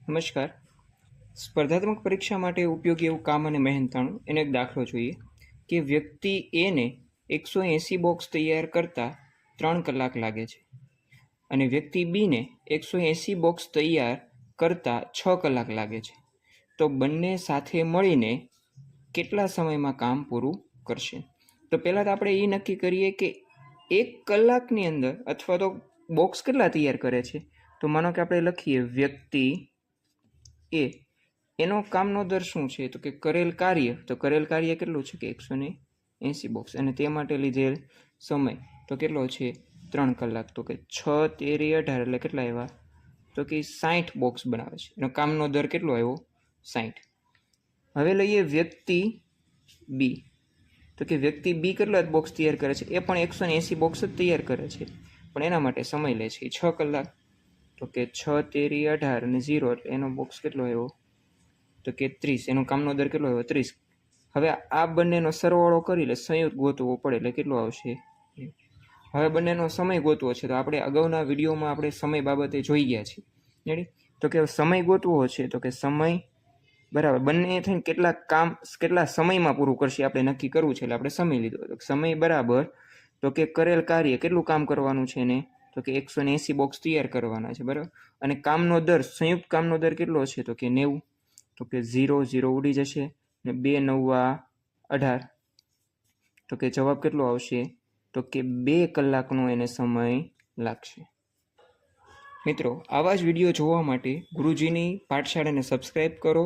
નમસ્કાર. સ્પર્ધાત્મક પરીક્ષા માટે ઉપયોગી એવું કામ અને મહેનતાણું એનો એક દાખલો જોઈએ કે વ્યક્તિ એને 180 બોક્સ તૈયાર કરતાં 3 કલાક લાગે છે અને વ્યક્તિ બીને 180 બોક્સ તૈયાર કરતાં 6 કલાક લાગે છે. તો બંને સાથે મળીને કેટલા સમયમાં કામ પૂરું કરશે? તો પહેલાં તો આપણે એ નક્કી કરીએ કે 1 કલાકની અંદર અથવા તો બોક્સ કેટલા તૈયાર કરે છે. તો માનો કે આપણે લખીએ વ્યક્તિ એ એનો કામનો દર શું છે? તો કે કરેલ કાર્ય કેટલું છે કે 180 બોક્સ, અને તે માટે લીધેલ સમય તો કેટલો છે 3 કલાક. તો કે 6 13 18 એટલે કેટલા આવ્યા? તો કે 60 બોક્સ બનાવે છે. એનો કામનો દર કેટલો આવ્યો? 60. હવે લઈએ વ્યક્તિ બી. તો કે વ્યક્તિ બી કેટલા બોક્સ તૈયાર કરે છે? એ પણ 180 બોક્સ જ તૈયાર કરે છે, પણ એના માટે સમય લે છે 6 કલાક. તો કે 6 13 18 અને 0 એટલે એનો બોક્સ કેટલો આવ્યો? તો કે 30. એનો કામનો દર કેટલો આવ્યો? 30. હવે આ બંનેનો સરવાળો કરી લે, સંયુક્ત ગોતવો પડે એટલે કેટલો આવશે? હવે બંનેનો સમય ગોતવો છે તો આપણે અગાઉના વિડીયોમાં આપણે સમય બાબતે જોઈ ગયા છીએ. રેડી? તો કે સમય ગોતવો છે તો કે સમય બરાબર બંને થઈને કેટલા સમયમાં પૂરું કરશે આપણે નક્કી કરવું છે, એટલે આપણે સમય લીધો. તો સમય બરાબર તો કે કરેલ કાર્ય કેટલું કામ કરવાનું છે એને? તો કે 180 બોક્સ તૈયાર કરવાના છે, બરાબર. અને કામનો દર, સંયુક્ત કામનો દર કેટલો છે? તો કે 90. તો કે 0 0 ઉડી જશે ને 2 9 18. તો કે જવાબ કેટલો આવશે? તો કે 2 કલાકનો એને સમય લાગશે. મિત્રો, આવા જ વિડીયો જોવા માટે ગુરુજીની પાઠશાળાને સબસ્ક્રાઈબ કરો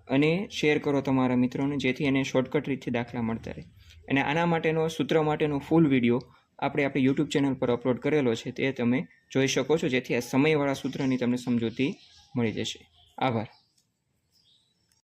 અને શેર કરો તમારા મિત્રોને, જેથી એને શોર્ટકટ રીતથી દાખલા મળતા રહે. અને આના માટેનો સૂત્ર માટેનો ફૂલ વિડીયો આપણે આપણી યુટ્યુબ ચેનલ પર અપલોડ કરેલો છે, તે તમે જોઈ શકો છો, જેથી આ સમયવાળા સૂત્રની તમને સમજૂતી મળી જશે. આભાર.